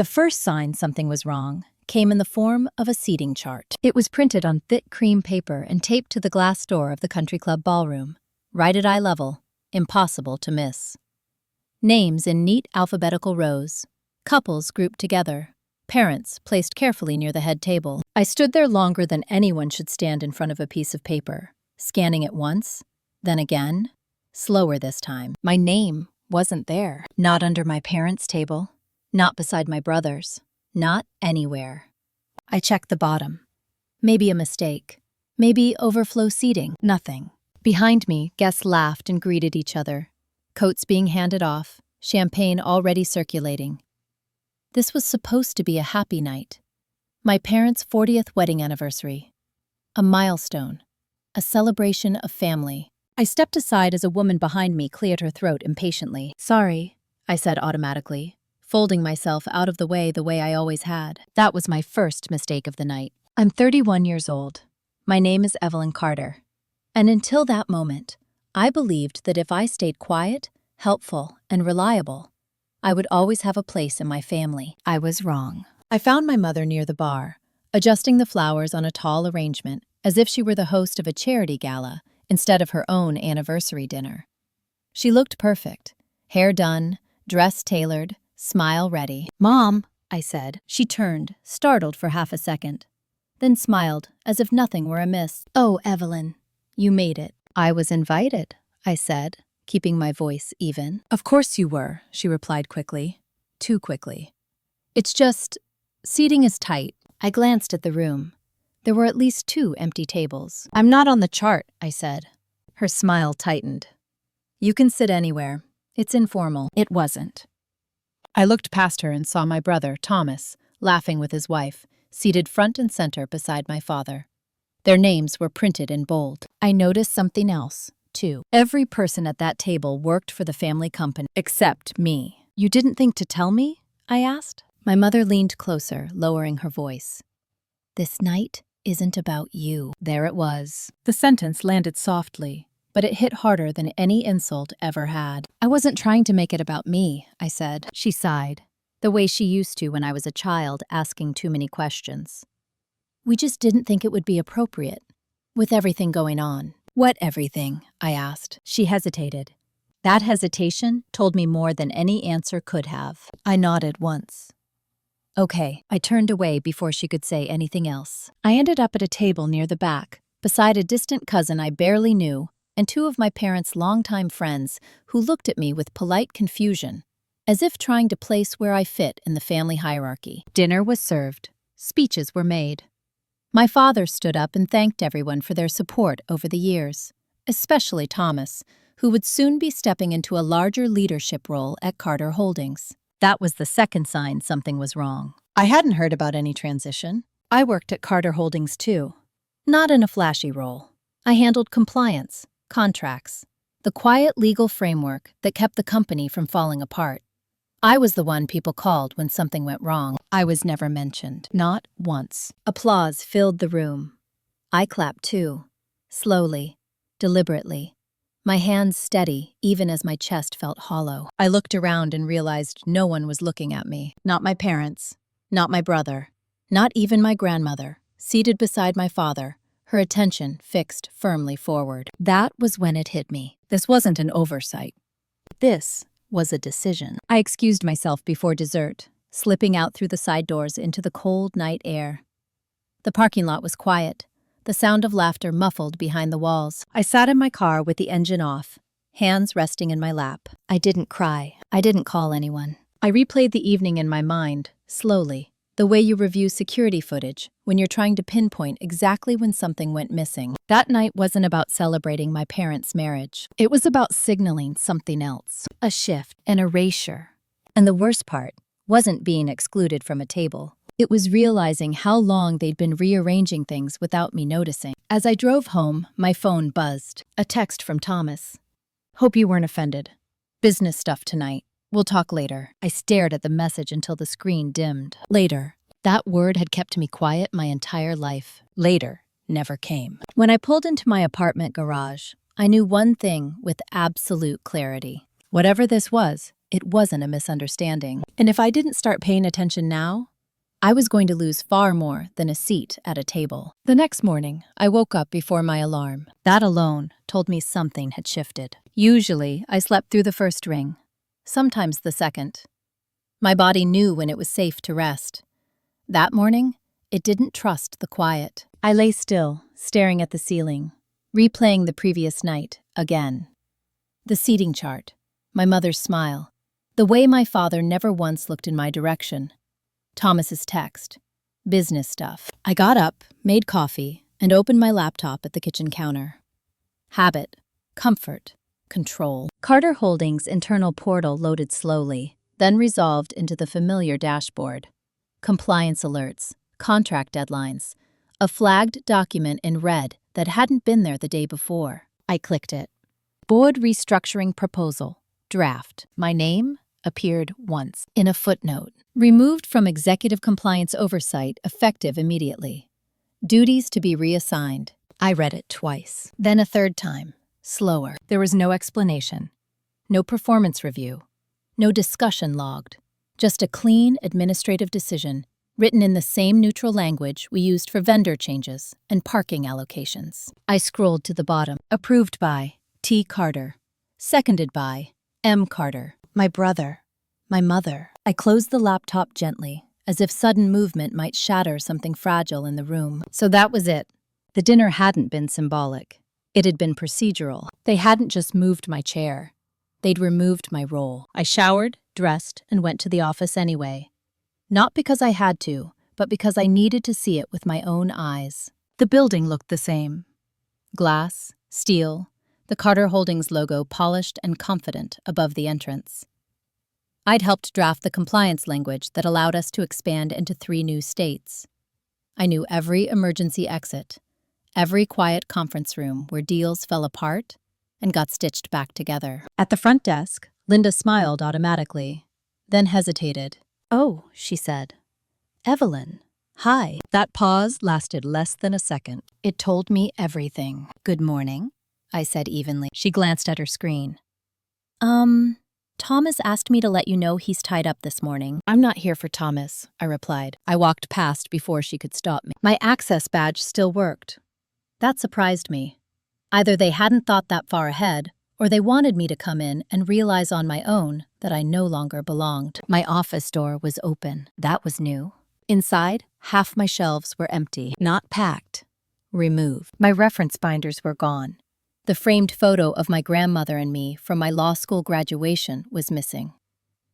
The first sign something was wrong came in the form of a seating chart. It was printed on thick cream paper and taped to the glass door of the country club ballroom, right at eye level, impossible to miss. Names in neat alphabetical rows, couples grouped together, parents placed carefully near the head table. I stood there longer than anyone should stand in front of a piece of paper, scanning it once, then again, slower this time. My name wasn't there. Not under my parents' table, not beside my brother's, not anywhere. I checked the bottom. Maybe a mistake. Maybe overflow seating. Nothing. Behind me, guests laughed and greeted each other, coats being handed off, champagne already circulating. This was supposed to be a happy night. My parents' 40th wedding anniversary. A milestone. A celebration of family. I stepped aside as a woman behind me cleared her throat impatiently. "Sorry," I said automatically, folding myself out of the way I always had. That was my first mistake of the night. I'm 31 years old. My name is Evelyn Carter. And until that moment, I believed that if I stayed quiet, helpful, and reliable, I would always have a place in my family. I was wrong. I found my mother near the bar, adjusting the flowers on a tall arrangement, as if she were the host of a charity gala instead of her own anniversary dinner. She looked perfect, hair done, dress tailored, smile ready. "Mom," I said. She turned, startled for half a second, then smiled as if nothing were amiss. "Oh, Evelyn, you made it." "I was invited," I said, keeping my voice even. "Of course you were," she replied quickly. Too quickly. "It's just, seating is tight." I glanced at the room. There were at least 2 empty tables. "I'm not on the chart," I said. Her smile tightened. "You can sit anywhere. It's informal." It wasn't. I looked past her and saw my brother, Thomas, laughing with his wife, seated front and center beside my father. Their names were printed in bold. I noticed something else, too. Every person at that table worked for the family company, except me. "You didn't think to tell me?" I asked. My mother leaned closer, lowering her voice. "This night isn't about you." There it was. The sentence landed softly, but it hit harder than any insult ever had. "I wasn't trying to make it about me," I said. She sighed, the way she used to when I was a child asking too many questions. "We just didn't think it would be appropriate, with everything going on." "What everything?" I asked. She hesitated. That hesitation told me more than any answer could have. I nodded once. "Okay." I turned away before she could say anything else. I ended up at a table near the back, beside a distant cousin I barely knew, and 2 of my parents' longtime friends who looked at me with polite confusion, as if trying to place where I fit in the family hierarchy. Dinner was served. Speeches were made. My father stood up and thanked everyone for their support over the years, especially Thomas, who would soon be stepping into a larger leadership role at Carter Holdings. That was the second sign something was wrong. I hadn't heard about any transition. I worked at Carter Holdings too. Not in a flashy role. I handled compliance, contracts, the quiet legal framework that kept the company from falling apart. I was the one people called when something went wrong. I was never mentioned, not once. Applause filled the room. I clapped too, slowly, deliberately, my hands steady even as my chest felt hollow. I looked around and realized no one was looking at me. Not my parents, not my brother, not even my grandmother, seated beside my father, her attention fixed firmly forward. That was when it hit me. This wasn't an oversight. This was a decision. I excused myself before dessert, slipping out through the side doors into the cold night air. The parking lot was quiet, the sound of laughter muffled behind the walls. I sat in my car with the engine off, hands resting in my lap. I didn't cry. I didn't call anyone. I replayed the evening in my mind, slowly, the way you review security footage when you're trying to pinpoint exactly when something went missing. That night wasn't about celebrating my parents' marriage. It was about signaling something else. A shift, an erasure. And the worst part wasn't being excluded from a table. It was realizing how long they'd been rearranging things without me noticing. As I drove home, my phone buzzed. A text from Thomas. "Hope you weren't offended. Business stuff tonight. We'll talk later." I stared at the message until the screen dimmed. Later. That word had kept me quiet my entire life. Later never came. When I pulled into my apartment garage, I knew one thing with absolute clarity. Whatever this was, It wasn't a misunderstanding. And if I didn't start paying attention now, I was going to lose far more than a seat at a table. The next morning, I woke up before my alarm. That alone told me something had shifted. Usually, I slept through the first ring, sometimes the second. My body knew when it was safe to rest. That morning, it didn't trust the quiet. I lay still, staring at the ceiling, replaying the previous night again. The seating chart, my mother's smile, the way my father never once looked in my direction, Thomas's text, business stuff. I got up, made coffee, and opened my laptop at the kitchen counter. Habit, comfort, control. Carter Holdings' internal portal loaded slowly, then resolved into the familiar dashboard. Compliance alerts, contract deadlines, a flagged document in red that hadn't been there the day before. I clicked it. Board restructuring proposal, draft. My name appeared once in a footnote. Removed from executive compliance oversight, effective immediately. Duties to be reassigned. I read it twice. Then a third time, slower. There was no explanation, no performance review, no discussion logged. Just a clean administrative decision written in the same neutral language we used for vendor changes and parking allocations. I scrolled to the bottom. Approved by T. Carter. Seconded by M. Carter. My brother. My mother. I closed the laptop gently, as if sudden movement might shatter something fragile in the room. So that was it. The dinner hadn't been symbolic. It had been procedural. They hadn't just moved my chair. They'd removed my role. I showered, dressed, and went to the office anyway. Not because I had to, but because I needed to see it with my own eyes. The building looked the same. Glass, steel, the Carter Holdings logo polished and confident above the entrance. I'd helped draft the compliance language that allowed us to expand into 3 new states. I knew every emergency exit, every quiet conference room where deals fell apart and got stitched back together. At the front desk, Linda smiled automatically, then hesitated. "Oh," she said. "Evelyn. Hi." That pause lasted less than a second. It told me everything. "Good morning," I said evenly. She glanced at her screen. Thomas asked me to let you know he's tied up this morning." "I'm not here for Thomas," I replied. I walked past before she could stop me. My access badge still worked. That surprised me. Either they hadn't thought that far ahead, or they wanted me to come in and realize on my own that I no longer belonged. My office door was open. That was new. Inside, half my shelves were empty. Not packed. Removed. My reference binders were gone. The framed photo of my grandmother and me from my law school graduation was missing.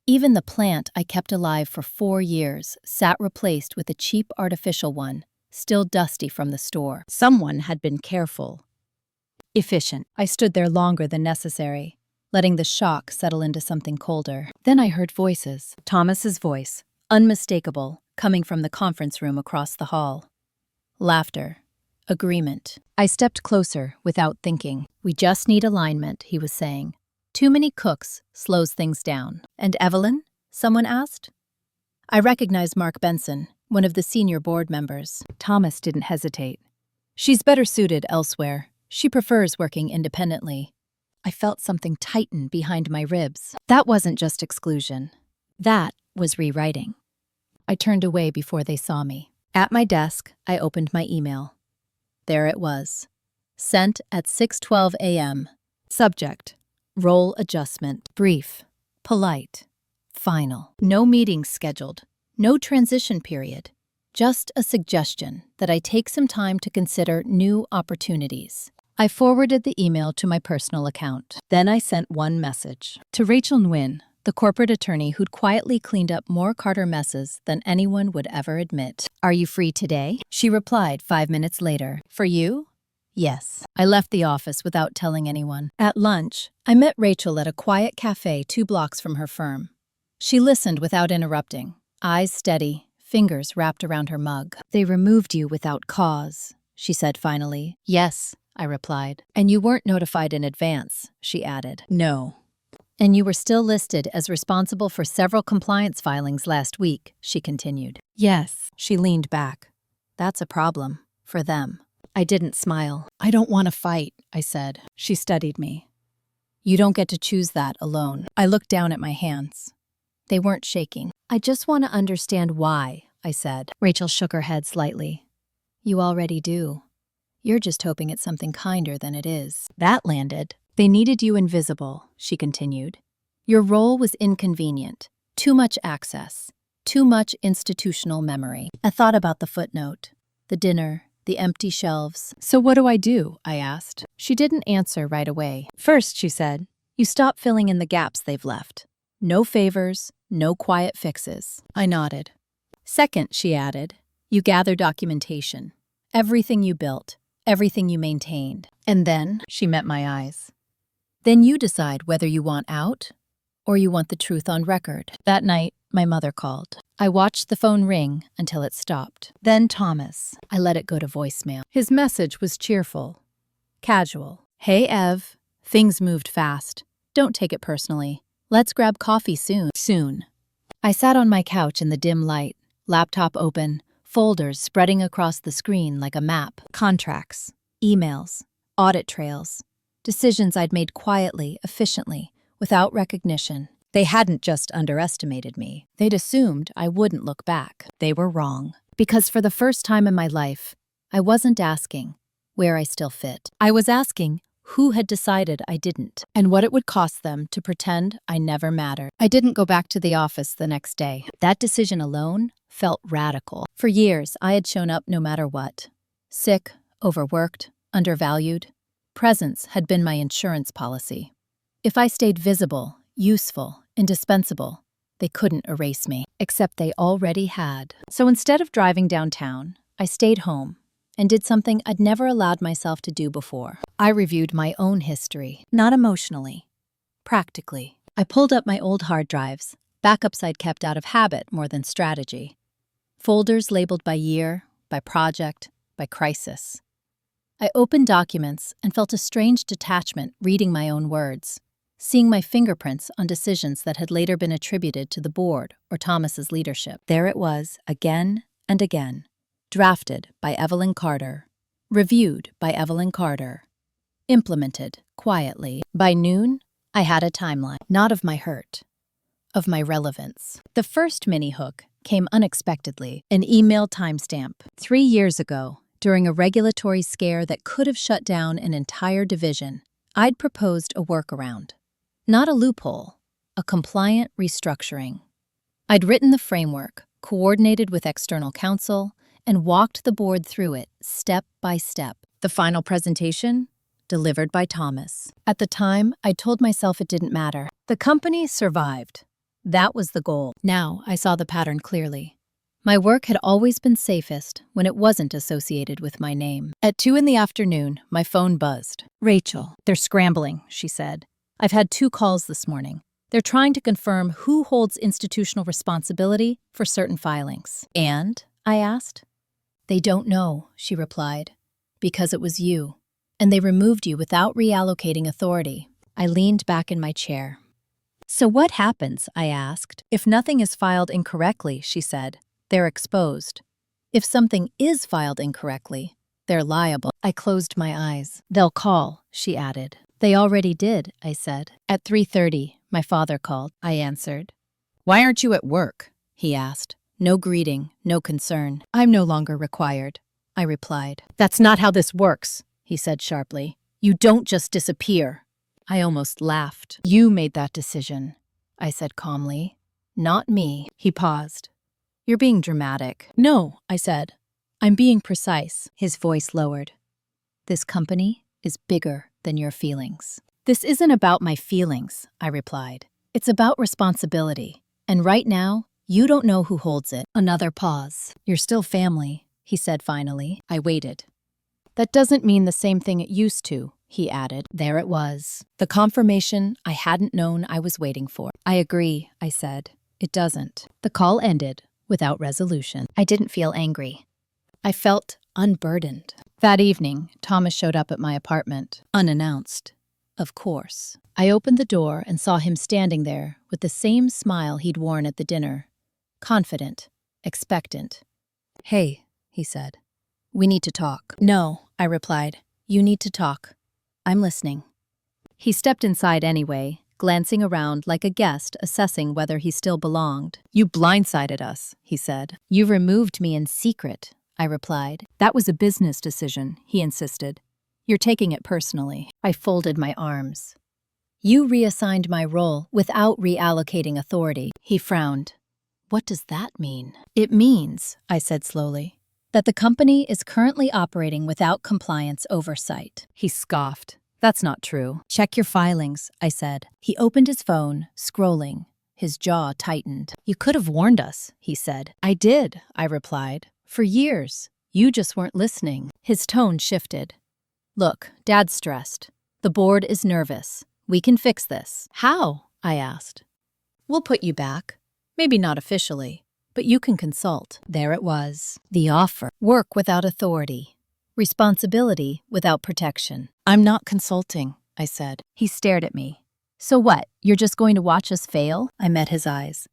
Even the plant I kept alive for 4 years sat replaced with a cheap artificial one, still dusty from the store. Someone had been careful. Efficient. I stood there longer than necessary, letting the shock settle into something colder. Then I heard voices. Thomas's voice, unmistakable, coming from the conference room across the hall. Laughter. Agreement. I stepped closer without thinking. "We just need alignment," he was saying. "Too many cooks slows things down." "And Evelyn?" someone asked. I recognized Mark Benson, one of the senior board members. Thomas didn't hesitate. "She's better suited elsewhere. She prefers working independently." I felt something tighten behind my ribs. That wasn't just exclusion. That was rewriting. I turned away before they saw me. At my desk, I opened my email. There it was. Sent at 6:12 a.m. Subject: Role adjustment. Brief. Polite. Final. No meetings scheduled. No transition period. Just a suggestion that I take some time to consider new opportunities. I forwarded the email to my personal account. Then I sent one message. To Rachel Nguyen, the corporate attorney who'd quietly cleaned up more Carter messes than anyone would ever admit. "Are you free today?" She replied 5 minutes later. "For you?" "Yes." I left the office without telling anyone. At lunch, I met Rachel at a quiet cafe 2 blocks from her firm. She listened without interrupting, eyes steady, fingers wrapped around her mug. "They removed you without cause," she said finally. "Yes," I replied. "And you weren't notified in advance," she added. "No." "And you were still listed as responsible for several compliance filings last week," she continued. "Yes." She leaned back. "That's a problem. For them." I didn't smile. "I don't want to fight," I said. She studied me. You don't get to choose that alone. I looked down at my hands. They weren't shaking. I just want to understand why, I said. Rachel shook her head slightly. You already do. You're just hoping it's something kinder than it is. That landed. They needed you invisible, she continued. Your role was inconvenient. Too much access. Too much institutional memory. I thought about the footnote, the dinner, the empty shelves. So what do? I asked. She didn't answer right away. First, she said, you stop filling in the gaps they've left. No favors, no quiet fixes. I nodded. Second, she added, you gather documentation. Everything you built, everything you maintained. And then, she met my eyes. Then you decide whether you want out or you want the truth on record. That night, my mother called. I watched the phone ring until it stopped. Then Thomas. I let it go to voicemail. His message was cheerful, casual. Hey, Ev. Things moved fast. Don't take it personally. Let's grab coffee soon. Soon. I sat on my couch in the dim light, laptop open, folders spreading across the screen like a map. Contracts, emails, audit trails, decisions I'd made quietly, efficiently, without recognition. They hadn't just underestimated me. They'd assumed I wouldn't look back. They were wrong. Because for the first time in my life, I wasn't asking where I still fit. I was asking who had decided I didn't, and what it would cost them to pretend I never mattered. I didn't go back to the office the next day. That decision alone felt radical. For years, I had shown up no matter what. Sick, overworked, undervalued. Presence had been my insurance policy. If I stayed visible, useful, indispensable, they couldn't erase me, except they already had. So instead of driving downtown, I stayed home and did something I'd never allowed myself to do before. I reviewed my own history, not emotionally, practically. I pulled up my old hard drives, backups I'd kept out of habit more than strategy. Folders labeled by year, by project, by crisis. I opened documents and felt a strange detachment reading my own words, seeing my fingerprints on decisions that had later been attributed to the board or Thomas's leadership. There it was, again and again. Drafted by Evelyn Carter. Reviewed by Evelyn Carter. Implemented, quietly. By noon, I had a timeline, not of my hurt, of my relevance. The first mini-hook came unexpectedly, an email timestamp. 3 years ago, during a regulatory scare that could have shut down an entire division, I'd proposed a workaround. Not a loophole, a compliant restructuring. I'd written the framework, coordinated with external counsel, and walked the board through it, step by step. The final presentation? Delivered by Thomas. At the time, I told myself it didn't matter. The company survived. That was the goal. Now, I saw the pattern clearly. My work had always been safest when it wasn't associated with my name. At 2 p.m, my phone buzzed. Rachel, they're scrambling, she said. I've had 2 calls this morning. They're trying to confirm who holds institutional responsibility for certain filings. And? I asked. They don't know, she replied, because it was you, and they removed you without reallocating authority. I leaned back in my chair. So what happens, I asked. If nothing is filed incorrectly, she said, they're exposed. If something is filed incorrectly, they're liable. I closed my eyes. They'll call, she added. They already did, I said. At 3:30, my father called. I answered. Why aren't you at work? He asked. No greeting, no concern. I'm no longer required, I replied. That's not how this works, he said sharply. You don't just disappear. I almost laughed. You made that decision, I said calmly. Not me. He paused. You're being dramatic. No, I said. I'm being precise. His voice lowered. This company is bigger than your feelings. This isn't about my feelings, I replied. It's about responsibility. And right now, you don't know who holds it. Another pause. You're still family, he said finally. I waited. That doesn't mean the same thing it used to, he added. There it was. The confirmation I hadn't known I was waiting for. I agree, I said. It doesn't. The call ended without resolution. I didn't feel angry. I felt unburdened. That evening, Thomas showed up at my apartment, unannounced. Of course. I opened the door and saw him standing there with the same smile he'd worn at the dinner. Confident, expectant. Hey, he said. We need to talk. No, I replied. You need to talk. I'm listening. He stepped inside anyway, glancing around like a guest assessing whether he still belonged. "You blindsided us," he said. "You removed me in secret," I replied. "That was a business decision," he insisted. "You're taking it personally." I folded my arms. "You reassigned my role without reallocating authority." He frowned. "What does that mean?" "It means," I said slowly, "that the company is currently operating without compliance oversight." He scoffed. "That's not true." "Check your filings," I said. He opened his phone, scrolling. His jaw tightened. "You could have warned us," he said. "I did," I replied. "For years. You just weren't listening." His tone shifted. "Look, Dad's stressed. The board is nervous. We can fix this." "How?" I asked. "We'll put you back. Maybe not officially, but you can consult." There it was. The offer. Work without authority. Responsibility without protection. "I'm not consulting," I said. He stared at me. "So what? You're just going to watch us fail?" I met his eyes.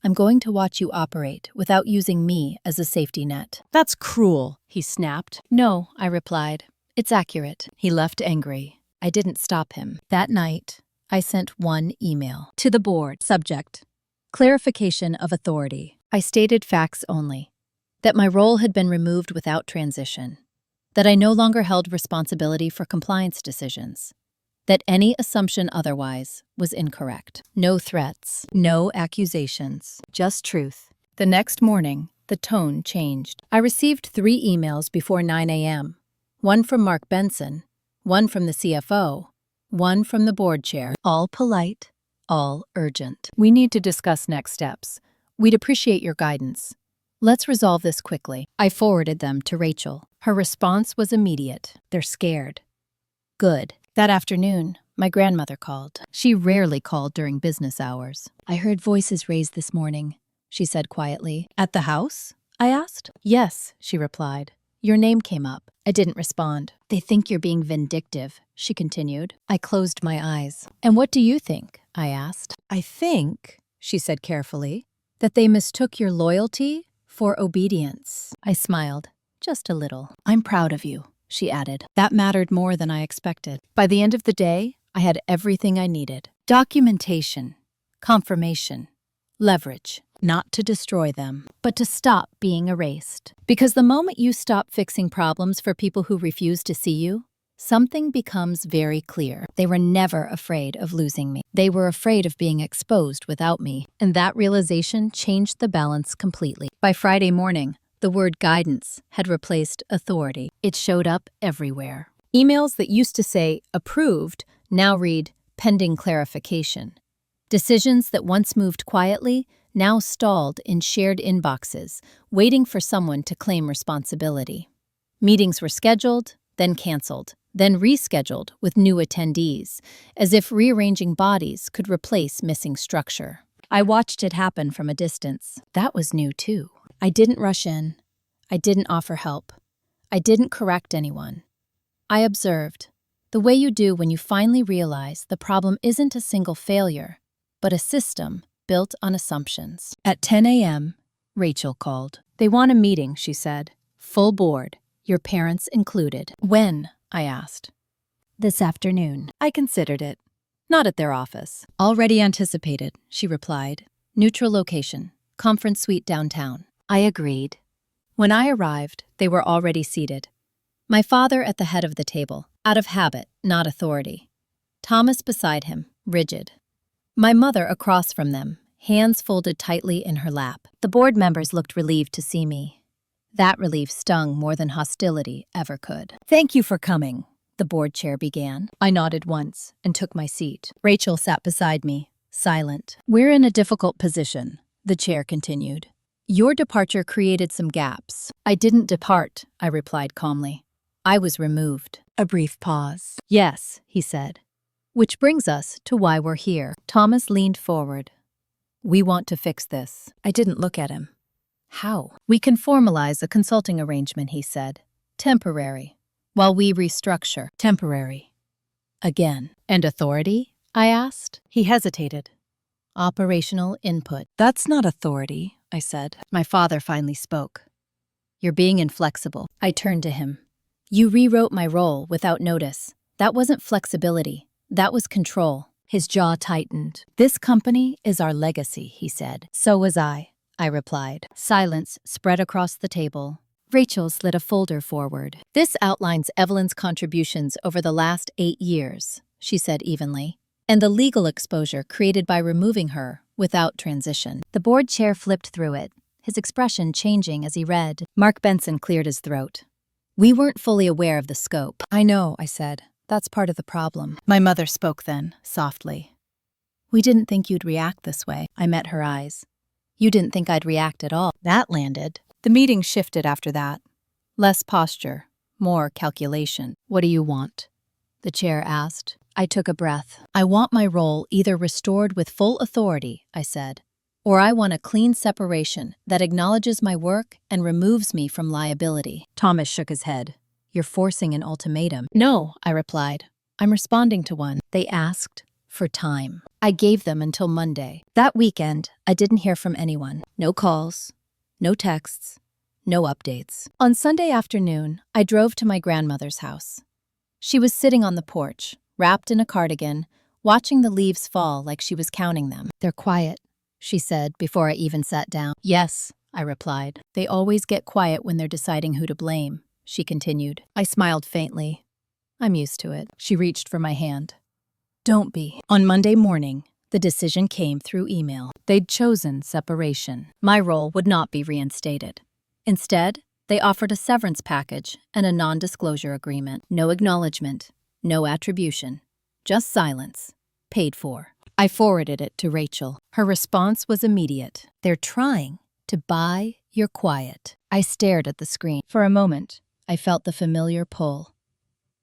"I'm going to watch you operate without using me as a safety net." "That's cruel," he snapped. "No," I replied. "It's accurate." He left angry. I didn't stop him. That night, I sent one email. To the board. Subject: clarification of authority. I stated facts only. That my role had been removed without transition. That I no longer held responsibility for compliance decisions. That any assumption otherwise was incorrect. No threats, no accusations, just truth. The next morning, the tone changed. I received 3 emails before 9 a.m. One from Mark Benson, one from the CFO, one from the board chair. All polite, all urgent. "We need to discuss next steps. We'd appreciate your guidance. Let's resolve this quickly." I forwarded them to Rachel. Her response was immediate. "They're scared." Good. That afternoon, my grandmother called. She rarely called during business hours. "I heard voices raised this morning," she said quietly. "At the house?" I asked. "Yes," she replied. "Your name came up." I didn't respond. "They think you're being vindictive," she continued. I closed my eyes. "And what do you think?" I asked. "I think," she said carefully, "that they mistook your loyalty for obedience." I smiled, just a little. "I'm proud of you," she added. That mattered more than I expected. By the end of the day, I had everything I needed. Documentation, confirmation, leverage. Not to destroy them, but to stop being erased. Because the moment you stop fixing problems for people who refuse to see you, something becomes very clear. They were never afraid of losing me. They were afraid of being exposed without me. And that realization changed the balance completely. By Friday morning, the word guidance had replaced authority. It showed up everywhere. Emails that used to say approved now read pending clarification. Decisions that once moved quietly now stalled in shared inboxes, waiting for someone to claim responsibility. Meetings were scheduled, then canceled, then rescheduled with new attendees, as if rearranging bodies could replace missing structure. I watched it happen from a distance. That was new too. I didn't rush in. I didn't offer help. I didn't correct anyone. I observed, the way you do when you finally realize the problem isn't a single failure, but a system built on assumptions. At 10 a.m., Rachel called. "They want a meeting," she said. "Full board, your parents included." "When?" I asked. "This afternoon." I considered it. "Not at their office." "Already anticipated," she replied. "Neutral location, conference suite downtown." I agreed. When I arrived, they were already seated. My father at the head of the table, out of habit, not authority. Thomas beside him, rigid. My mother across from them, hands folded tightly in her lap. The board members looked relieved to see me. That relief stung more than hostility ever could. "Thank you for coming," the board chair began. I nodded once and took my seat. Rachel sat beside me, silent. "We're in a difficult position," the chair continued. "Your departure created some gaps." "I didn't depart," I replied calmly. "I was removed." A brief pause. "Yes," he said. "Which brings us to why we're here." Thomas leaned forward. "We want to fix this." I didn't look at him. "How?" "We can formalize a consulting arrangement," he said. "Temporary. While we restructure." Temporary. Again. "And authority?" I asked. He hesitated. "Operational input." "That's not authority," I said. My father finally spoke. "You're being inflexible." I turned to him. "You rewrote my role without notice. That wasn't flexibility. That was control. His jaw tightened. "This company is our legacy," he said. "So was I replied. Silence spread across the table. Rachel slid a folder forward. "This outlines Evelyn's contributions over the last 8 years," she said evenly, "and the legal exposure created by removing her without transition." The board chair flipped through it, his expression changing as he read. Mark Benson cleared his throat. "We weren't fully aware of the scope." "I know," I said. "That's part of the problem." My mother spoke then, softly. "We didn't think you'd react this way." I met her eyes. "You didn't think I'd react at all." That landed. The meeting shifted after that. Less posture, more calculation. "What do you want?" the chair asked. I took a breath. "I want my role either restored with full authority," I said, "or I want a clean separation that acknowledges my work and removes me from liability." Thomas shook his head. "You're forcing an ultimatum." "No," I replied. "I'm responding to one." They asked for time. I gave them until Monday. That weekend, I didn't hear from anyone. No calls, no texts, no updates. On Sunday afternoon, I drove to my grandmother's house. She was sitting on the porch, wrapped in a cardigan, watching the leaves fall like she was counting them. "They're quiet," she said before I even sat down. "Yes," I replied. "They always get quiet when they're deciding who to blame," she continued. I smiled faintly. "I'm used to it." She reached for my hand. "Don't be." On Monday morning, the decision came through email. They'd chosen separation. My role would not be reinstated. Instead, they offered a severance package and a non-disclosure agreement. No acknowledgement, no attribution, just silence, paid for. I forwarded it to Rachel. Her response was immediate. "They're trying to buy your quiet." I stared at the screen. For a moment, I felt the familiar pull.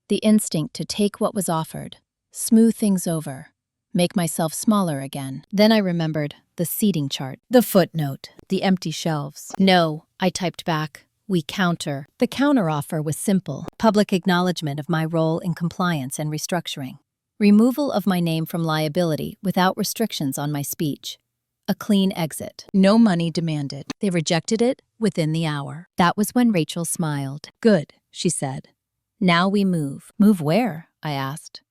The instinct to take what was offered, smooth things over, make myself smaller again. Then I remembered the seating chart, the footnote, the empty shelves. "No," I typed back. "We counter." The counteroffer was simple. Public acknowledgement of my role in compliance and restructuring. Removal of my name from liability without restrictions on my speech. A clean exit. No money demanded. They rejected it within the hour. That was when Rachel smiled. "Good," she said. "Now we move." "Move where?" I asked.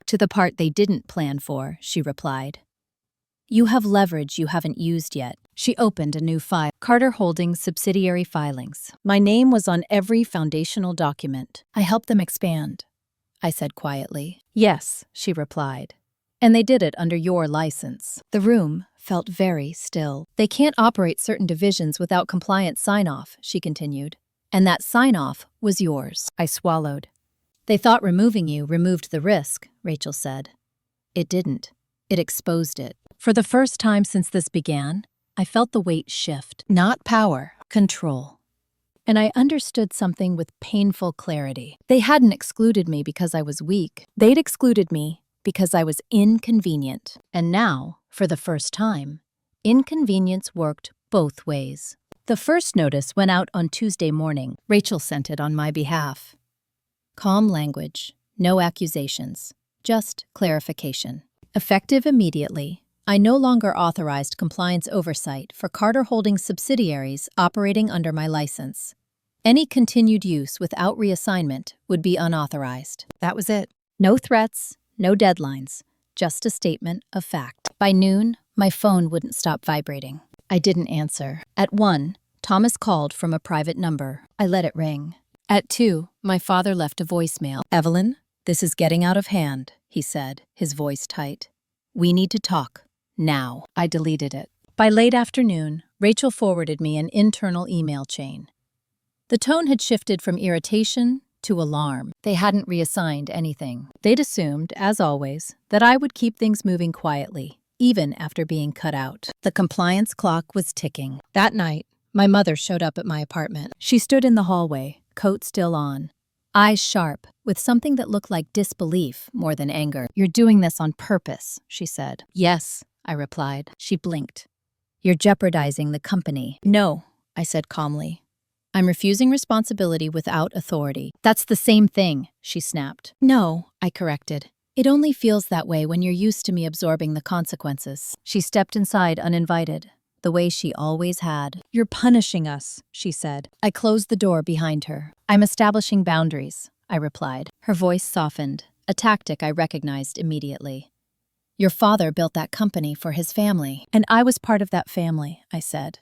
"To the part they didn't plan for," she replied. "You have leverage you haven't used yet." She opened a new file. Carter Holdings subsidiary filings. My name was on every foundational document. "I helped them expand," I said quietly. "Yes," she replied. "And they did it under your license." The room felt very still. "They can't operate certain divisions without compliance sign-off," she continued. "And that sign-off was yours." I swallowed. "They thought removing you removed the risk," Rachel said. "It didn't. It exposed it." For the first time since this began, I felt the weight shift. Not power, control. And I understood something with painful clarity. They hadn't excluded me because I was weak. They'd excluded me because I was inconvenient. And now, for the first time, inconvenience worked both ways. The first notice went out on Tuesday morning. Rachel sent it on my behalf. Calm language, no accusations, just clarification. Effective immediately, I no longer authorized compliance oversight for Carter Holdings subsidiaries operating under my license. Any continued use without reassignment would be unauthorized. That was it. No threats, no deadlines, just a statement of fact. By noon, my phone wouldn't stop vibrating. I didn't answer. At 1, Thomas called from a private number. I let it ring. At 2, my father left a voicemail. "Evelyn, this is getting out of hand," he said, his voice tight. "We need to talk. Now." I deleted it. By late afternoon, Rachel forwarded me an internal email chain. The tone had shifted from irritation to alarm. They hadn't reassigned anything. They'd assumed, as always, that I would keep things moving quietly, even after being cut out. The compliance clock was ticking. That night, my mother showed up at my apartment. She stood in the hallway, coat still on, eyes sharp, with something that looked like disbelief more than anger. "You're doing this on purpose," she said. "Yes," I replied. She blinked. "You're jeopardizing the company." "No," I said calmly. "I'm refusing responsibility without authority." "That's the same thing," she snapped. "No," I corrected. "It only feels that way when you're used to me absorbing the consequences." She stepped inside uninvited, the way she always had. "You're punishing us," she said. I closed the door behind her. "I'm establishing boundaries," I replied. Her voice softened, a tactic I recognized immediately. Your father built that company for his family, and I was part of that family, I said.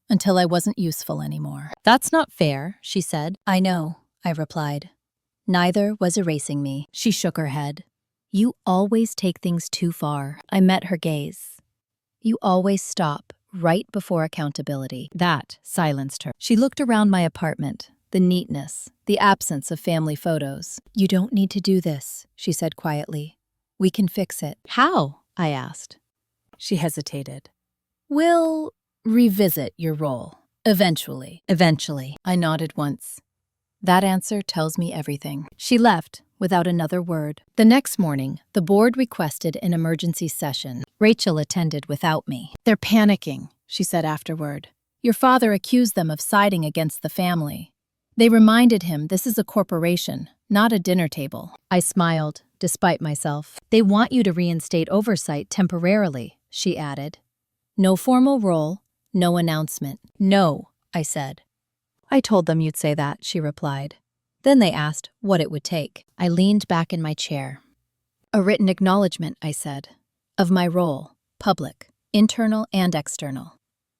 Until I wasn't useful anymore. That's not fair, she said. I know, I replied. Neither was erasing me. She shook her head. You always take things too far. I met her gaze. You always stop right before accountability. That silenced her. She looked around my apartment, the neatness, the absence of family photos. You don't need to do this, she said quietly. We can fix it. How? I asked. She hesitated. We'll revisit your role. Eventually. Eventually. I nodded once. That answer tells me everything. She left without another word. The next morning, the board requested an emergency session. Rachel attended without me. They're panicking, she said afterward. Your father accused them of siding against the family. They reminded him this is a corporation, not a dinner table. I smiled, despite myself. They want you to reinstate oversight temporarily, she added. No formal role, no announcement. No, I said. I told them you'd say that, she replied. Then they asked what it would take. I leaned back in my chair. A written acknowledgement, I said, of my role, public, internal and external,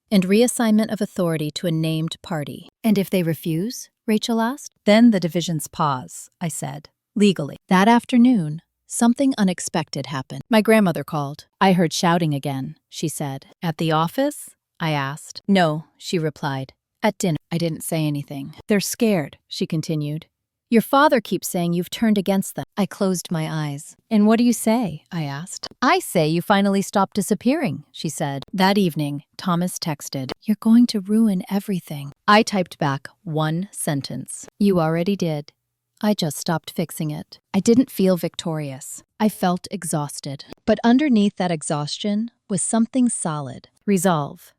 and reassignment of authority to a named party. And if they refuse? Rachel asked. Then the divisions pause, I said, legally. That afternoon, something unexpected happened. My grandmother called. I heard shouting again, she said. At the office? I asked. No, she replied. At dinner. I didn't say anything. They're scared, she continued. Your father keeps saying you've turned against them. I closed my eyes. And what do you say? I asked. I say you finally stopped disappearing, she said. That evening, Thomas texted, You're going to ruin everything. I typed back one sentence. You already did. I just stopped fixing it. I didn't feel victorious. I felt exhausted. But underneath that exhaustion was something solid. Resolve.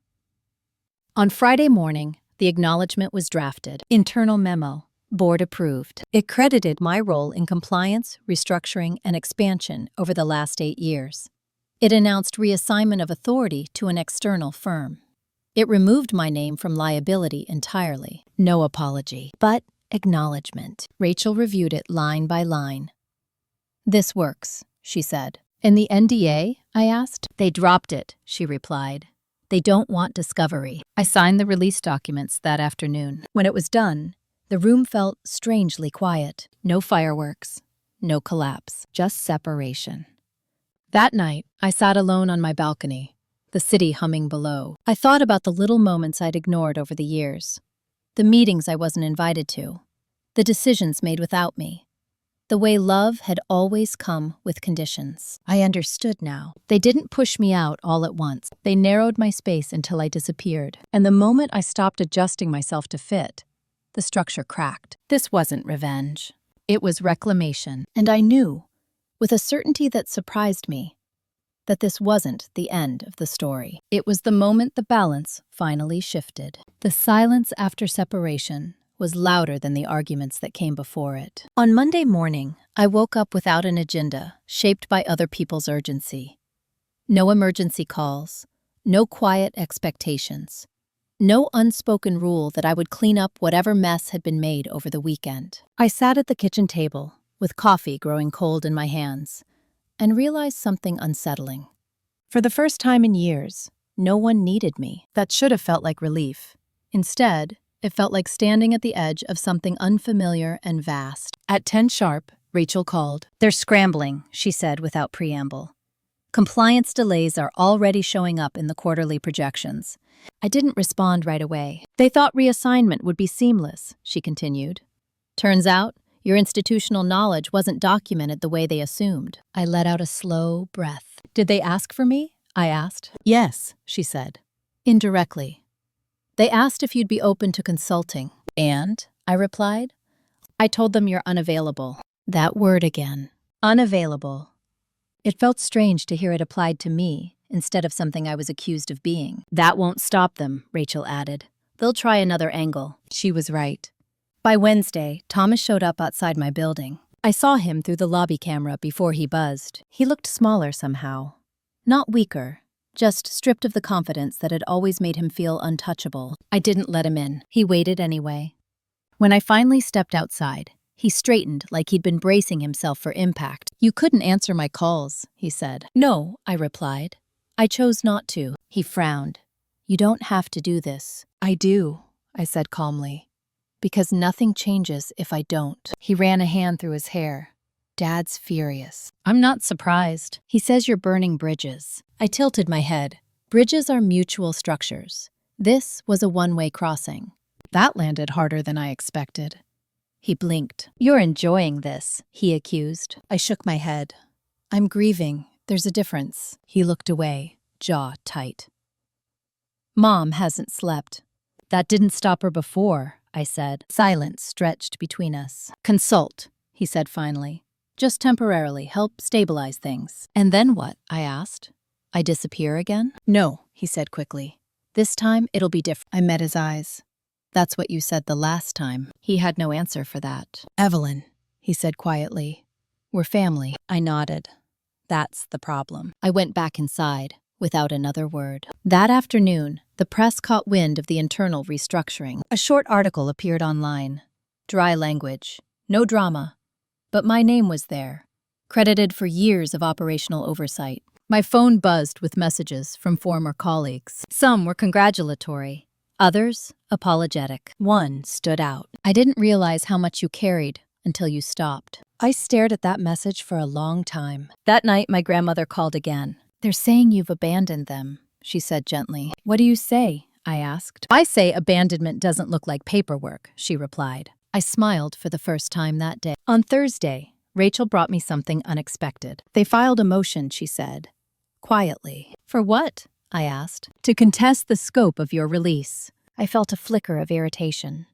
On Friday morning, the acknowledgement was drafted. Internal memo. Board approved. It credited my role in compliance, restructuring, and expansion over the last 8 years. It announced reassignment of authority to an external firm. It removed my name from liability entirely. No apology, but acknowledgement. Rachel reviewed it line by line. This works, she said. And the NDA? I asked. They dropped it, she replied. They don't want discovery. I signed the release documents that afternoon. When it was done, the room felt strangely quiet. No fireworks, no collapse, just separation. That night, I sat alone on my balcony, the city humming below. I thought about the little moments I'd ignored over the years, the meetings I wasn't invited to, the decisions made without me, the way love had always come with conditions. I understood now. They didn't push me out all at once. They narrowed my space until I disappeared. And the moment I stopped adjusting myself to fit, the structure cracked. This wasn't revenge. It was reclamation. And I knew, with a certainty that surprised me, that this wasn't the end of the story. It was the moment the balance finally shifted. The silence after separation was louder than the arguments that came before it. On Monday morning, I woke up without an agenda, shaped by other people's urgency. No emergency calls, no quiet expectations. No unspoken rule that I would clean up whatever mess had been made over the weekend. I sat at the kitchen table, with coffee growing cold in my hands, and realized something unsettling. For the first time in years, no one needed me. That should have felt like relief. Instead, it felt like standing at the edge of something unfamiliar and vast. At 10 sharp, Rachel called. They're scrambling, she said without preamble. Compliance delays are already showing up in the quarterly projections. I didn't respond right away. They thought reassignment would be seamless, she continued. Turns out, your institutional knowledge wasn't documented the way they assumed. I let out a slow breath. Did they ask for me? I asked. Yes, she said. Indirectly. They asked if you'd be open to consulting. And, I replied, I told them you're unavailable. That word again. Unavailable. It felt strange to hear it applied to me instead of something I was accused of being. That won't stop them, Rachel added. They'll try another angle. She was right. By Wednesday, Thomas showed up outside my building. I saw him through the lobby camera before he buzzed. He looked smaller somehow. Not weaker, just stripped of the confidence that had always made him feel untouchable. I didn't let him in. He waited anyway. When I finally stepped outside, He straightened like he'd been bracing himself for impact. "You couldn't answer my calls," he said. "No," I replied. "I chose not to." He frowned. "You don't have to do this." "I do," I said calmly. "Because nothing changes if I don't." He ran a hand through his hair. "Dad's furious." "I'm not surprised. He says you're burning bridges." I tilted my head. Bridges are mutual structures. This was a one-way crossing. That landed harder than I expected. He blinked. "You're enjoying this," he accused. I shook my head. "I'm grieving. There's a difference." He looked away, jaw tight. "Mom hasn't slept." "That didn't stop her before," I said. Silence stretched between us. "Consult," he said finally. "Just temporarily, help stabilize things." "And then what?" I asked. "I disappear again?" "No," he said quickly. "This time it'll be different." I met his eyes. "That's what you said the last time." He had no answer for that. "Evelyn," he said quietly. "We're family." I nodded. "That's the problem." I went back inside, without another word. That afternoon, the press caught wind of the internal restructuring. A short article appeared online. Dry language. No drama. But my name was there, credited for years of operational oversight. My phone buzzed with messages from former colleagues. Some were congratulatory, others apologetic. One stood out. "I didn't realize how much you carried until you stopped." I stared at that message for a long time. That night, my grandmother called again. "They're saying you've abandoned them," she said gently. "What do you say?" I asked. "I say abandonment doesn't look like paperwork," she replied. I smiled for the first time that day. On Thursday, Rachel brought me something unexpected. "They filed a motion," she said, quietly. "For what?" I asked. "To contest the scope of your release." I felt a flicker of irritation.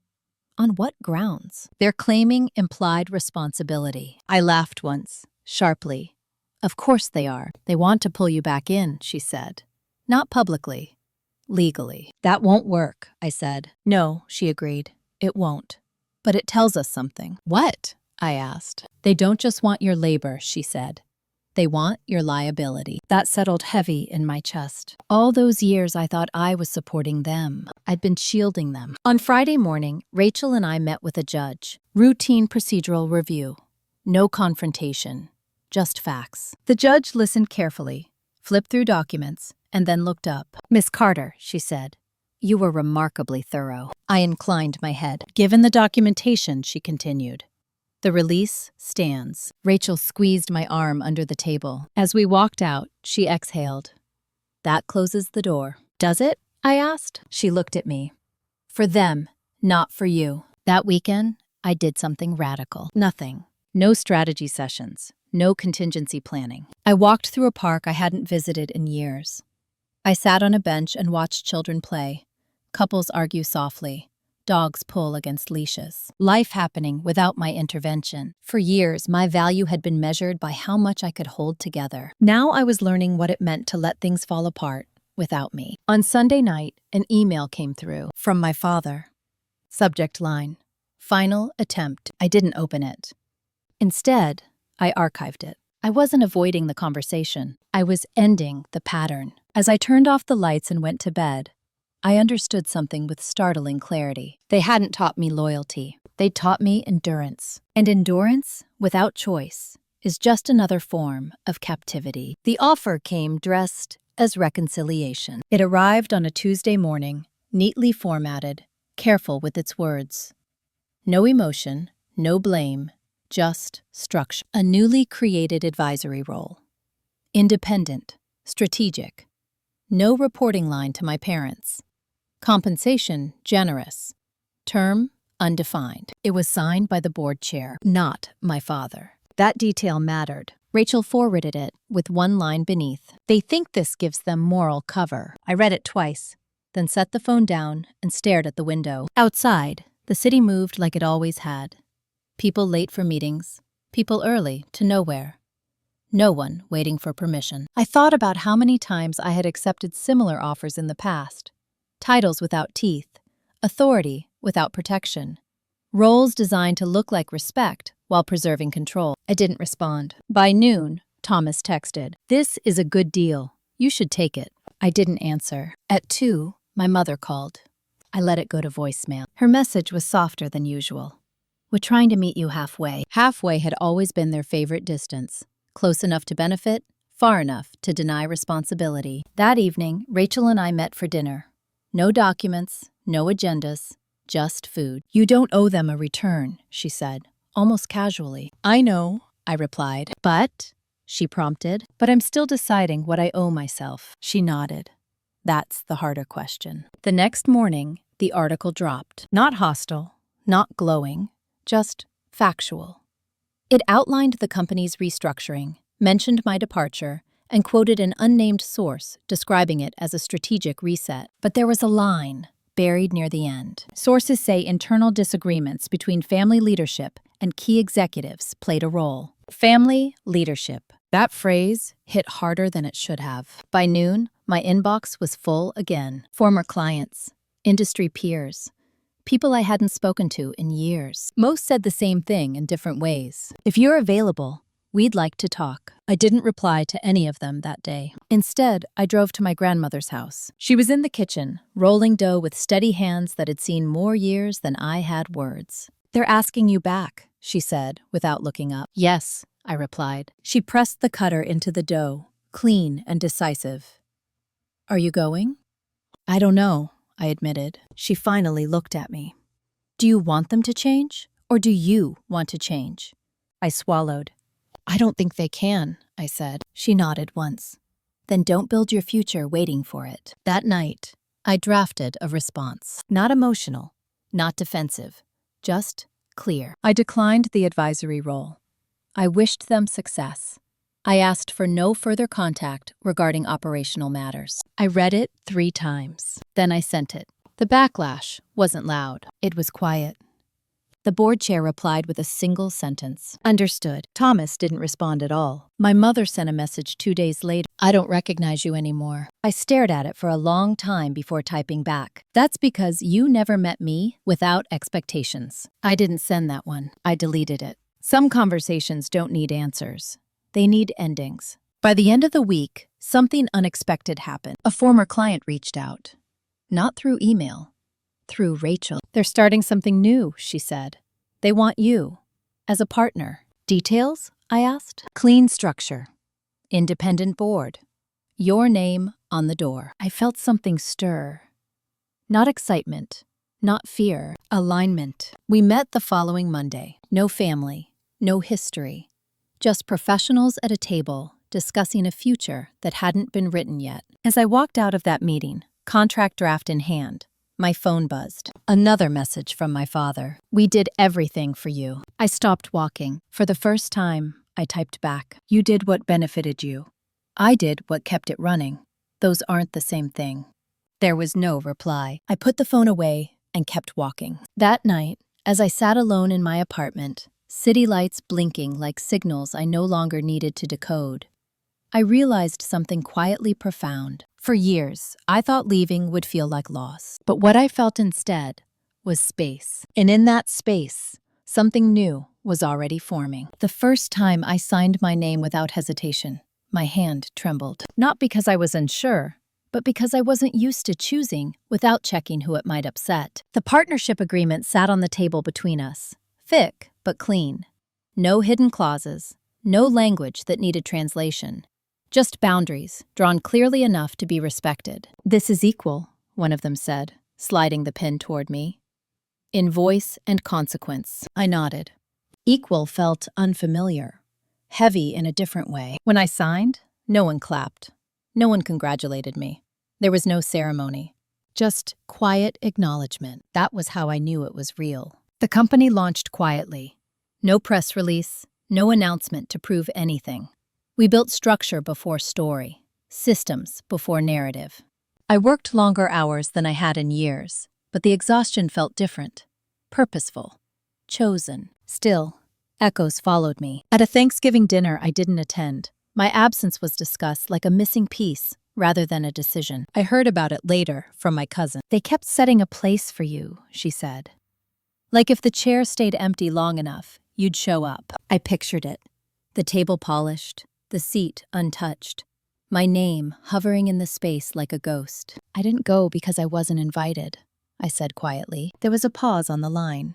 On what grounds? "They're claiming implied responsibility." I laughed once, sharply. "Of course they are. They want to pull you back in," she said. "Not publicly. Legally." "That won't work," I said. "No," she agreed. "It won't. But it tells us something." "What?" I asked. "They don't just want your labor," she said. "They want your liability." That settled heavy in my chest. All those years I thought I was supporting them. I'd been shielding them. On Friday morning, Rachel and I met with a judge. Routine procedural review. No confrontation. Just facts. The judge listened carefully, flipped through documents, and then looked up. "Miss Carter," she said, "you were remarkably thorough." I inclined my head. "Given the documentation," she continued, "the release stands." Rachel squeezed my arm under the table. As we walked out, she exhaled. "That closes the door." "Does it?" I asked. She looked at me. "For them, not for you." That weekend, I did something radical. Nothing. No strategy sessions. No contingency planning. I walked through a park I hadn't visited in years. I sat on a bench and watched children play. Couples argue softly. Dogs pull against leashes. Life happening without my intervention. For years, my value had been measured by how much I could hold together. Now I was learning what it meant to let things fall apart without me. On Sunday night, an email came through from my father. Subject line: "Final attempt." I didn't open it. Instead, I archived it. I wasn't avoiding the conversation. I was ending the pattern. As I turned off the lights and went to bed, I understood something with startling clarity. They hadn't taught me loyalty. They taught me endurance. And endurance, without choice, is just another form of captivity. The offer came dressed as reconciliation. It arrived on a Tuesday morning, neatly formatted, careful with its words. No emotion, no blame, just structure. A newly created advisory role. Independent, strategic. No reporting line to my parents. Compensation, generous. Term, undefined. It was signed by the board chair, not my father. That detail mattered. Rachel forwarded it with one line beneath. "They think this gives them moral cover." I read it twice, then set the phone down and stared at the window. Outside, the city moved like it always had. People late for meetings, people early to nowhere. No one waiting for permission. I thought about how many times I had accepted similar offers in the past. Titles without teeth, authority without protection, roles designed to look like respect while preserving control. I didn't respond. By noon, Thomas texted, "This is a good deal. You should take it." I didn't answer. At 2, my mother called. I let it go to voicemail. Her message was softer than usual. "We're trying to meet you halfway." Halfway had always been their favorite distance. Close enough to benefit, far enough to deny responsibility. That evening, Rachel and I met for dinner. No documents, no agendas, just food. "You don't owe them a return," she said, almost casually. "I know," I replied. "But," she prompted, "but I'm still deciding what I owe myself." She nodded. "That's the harder question." The next morning, the article dropped. Not hostile, not glowing, just factual. It outlined the company's restructuring, mentioned my departure, and quoted an unnamed source describing it as a strategic reset. But there was a line buried near the end. Sources say internal disagreements between family leadership and key executives played a role. Family leadership. That phrase hit harder than it should have. By noon, my inbox was full again. Former clients, industry peers, people I hadn't spoken to in years. Most said the same thing in different ways. "If you're available, we'd like to talk." I didn't reply to any of them that day. Instead, I drove to my grandmother's house. She was in the kitchen, rolling dough with steady hands that had seen more years than I had words. "They're asking you back," she said, without looking up. "Yes," I replied. She pressed the cutter into the dough, clean and decisive. "Are you going?" "I don't know," I admitted. She finally looked at me. "Do you want them to change, or do you want to change?" I swallowed. "I don't think they can," I said. She nodded once. "Then don't build your future waiting for it." That night, I drafted a response. Not emotional, not defensive, just clear. I declined the advisory role. I wished them success. I asked for no further contact regarding operational matters. I read it 3 times. Then I sent it. The backlash wasn't loud. It was quiet. The board chair replied with a single sentence. "Understood." Thomas didn't respond at all. My mother sent a message 2 days later. "I don't recognize you anymore." I stared at it for a long time before typing back. "That's because you never met me without expectations." I didn't send that one. I deleted it. Some conversations don't need answers. They need endings. By the end of the week, something unexpected happened. A former client reached out. Not through email. Through Rachel. "They're starting something new," she said. "They want you. As a partner." "Details?" I asked. "Clean structure. Independent board. Your name on the door." I felt something stir. Not excitement. Not fear. Alignment. We met the following Monday. No family. No history. Just professionals at a table discussing a future that hadn't been written yet. As I walked out of that meeting, contract draft in hand, my phone buzzed. Another message from my father. "We did everything for you." I stopped walking. For the first time, I typed back. "You did what benefited you. I did what kept it running. Those aren't the same thing." There was no reply. I put the phone away and kept walking. That night, as I sat alone in my apartment, city lights blinking like signals I no longer needed to decode, I realized something quietly profound. For years, I thought leaving would feel like loss. But what I felt instead was space. And in that space, something new was already forming. The first time I signed my name without hesitation, my hand trembled. Not because I was unsure, but because I wasn't used to choosing without checking who it might upset. The partnership agreement sat on the table between us, thick but clean. No hidden clauses, no language that needed translation. Just boundaries, drawn clearly enough to be respected. "This is equal," one of them said, sliding the pen toward me. "In voice and consequence." I nodded. Equal felt unfamiliar, heavy in a different way. When I signed, no one clapped. No one congratulated me. There was no ceremony. Just quiet acknowledgement. That was how I knew it was real. The company launched quietly. No press release, no announcement to prove anything. We built structure before story, systems before narrative. I worked longer hours than I had in years, but the exhaustion felt different, purposeful, chosen. Still, echoes followed me. At a Thanksgiving dinner I didn't attend, my absence was discussed like a missing piece rather than a decision. I heard about it later from my cousin. "They kept setting a place for you," she said. "Like if the chair stayed empty long enough, you'd show up." I pictured it. The table polished, the seat untouched, my name hovering in the space like a ghost. "I didn't go because I wasn't invited," I said quietly. There was a pause on the line.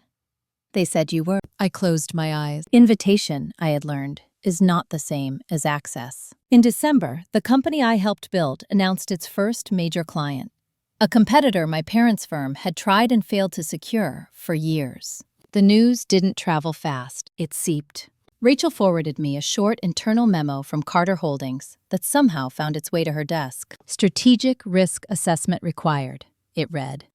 "They said you were." I closed my eyes. Invitation, I had learned, is not the same as access. In December, the company I helped build announced its first major client, a competitor my parents' firm had tried and failed to secure for years. The news didn't travel fast, it seeped. Rachel forwarded me a short internal memo from Carter Holdings that somehow found its way to her desk. Strategic risk assessment required, it read.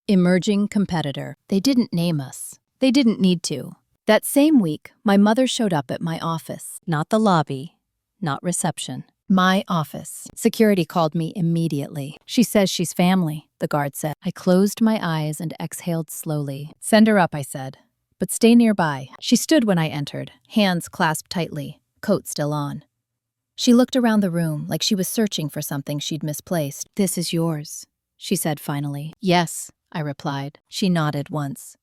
Emerging competitor. They didn't name us. They didn't need to. That same week, my mother showed up at my office. Not the lobby, not reception. My office. Security called me immediately. She says she's family, the guard said. I closed my eyes and exhaled slowly. Send her up, I said, but stay nearby. She stood when I entered, hands clasped tightly, coat still on. She looked around the room like she was searching for something she'd misplaced. This is yours, she said finally. Yes, I replied. She nodded once.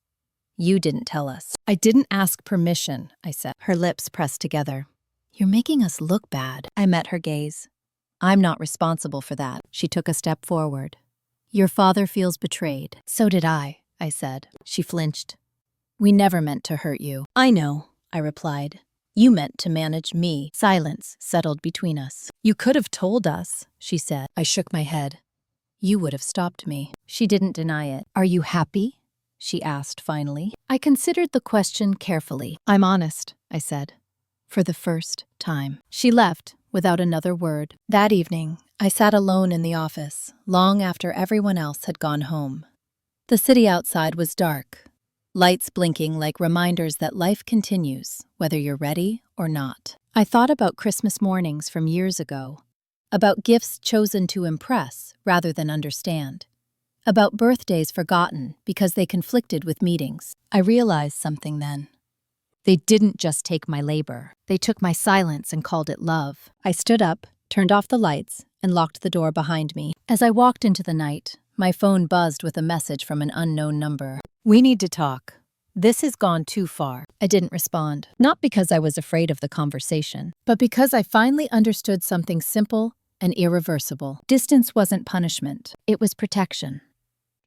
You didn't tell us. I didn't ask permission, I said. Her lips pressed together. You're making us look bad. I met her gaze. I'm not responsible for that. She took a step forward. Your father feels betrayed. So did I said. She flinched. We never meant to hurt you. I know, I replied. You meant to manage me. Silence settled between us. You could have told us, she said. I shook my head. You would have stopped me. She didn't deny it. Are you happy? She asked finally. I considered the question carefully. I'm honest, I said. For the first time. She left without another word. That evening, I sat alone in the office, long after everyone else had gone home. The city outside was dark, lights blinking like reminders that life continues, whether you're ready or not. I thought about Christmas mornings from years ago, about gifts chosen to impress rather than understand, about birthdays forgotten because they conflicted with meetings. I realized something then. They didn't just take my labor. They took my silence and called it love. I stood up, turned off the lights, and locked the door behind me. As I walked into the night, my phone buzzed with a message from an unknown number. We need to talk. This has gone too far. I didn't respond, not because I was afraid of the conversation, but because I finally understood something simple and irreversible. Distance wasn't punishment. It was protection.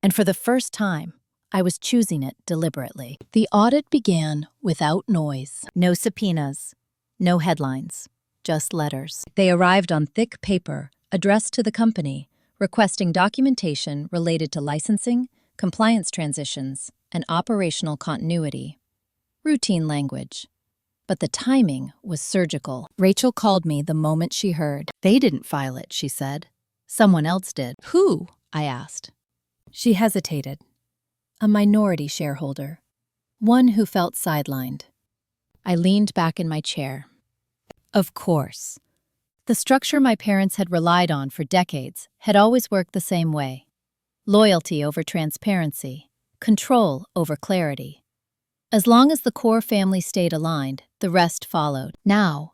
And for the first time, I was choosing it deliberately. The audit began without noise. No subpoenas, no headlines, just letters. They arrived on thick paper, addressed to the company, requesting documentation related to licensing, compliance transitions, and operational continuity. Routine language. But the timing was surgical. Rachel called me the moment she heard. They didn't file it, she said. Someone else did. Who? I asked. She hesitated. A minority shareholder, one who felt sidelined. I leaned back in my chair. Of course. The structure my parents had relied on for decades had always worked the same way. Loyalty over transparency, control over clarity. As long as the core family stayed aligned, the rest followed. Now,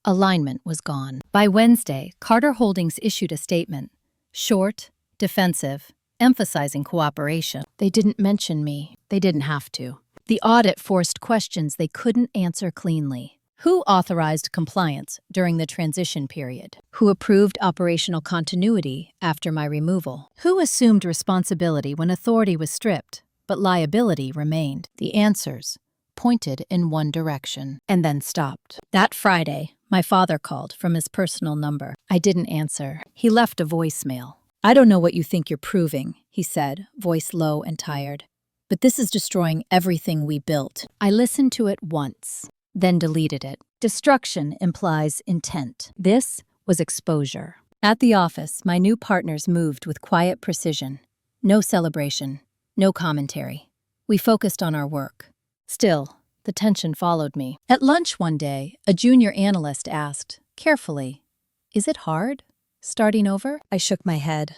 alignment was gone. By Wednesday, Carter Holdings issued a statement. Short, defensive, emphasizing cooperation. They didn't mention me. They didn't have to. The audit forced questions they couldn't answer cleanly. Who authorized compliance during the transition period? Who approved operational continuity after my removal? Who assumed responsibility when authority was stripped, but liability remained? The answers pointed in one direction and then stopped. That Friday, my father called from his personal number. I didn't answer. He left a voicemail. I don't know what you think you're proving, he said, voice low and tired. But this is destroying everything we built. I listened to it once, then deleted it. Destruction implies intent. This was exposure. At the office, my new partners moved with quiet precision. No celebration, no commentary. We focused on our work. Still, the tension followed me. At lunch one day, a junior analyst asked, carefully, "Is it hard? Starting over?" I shook my head.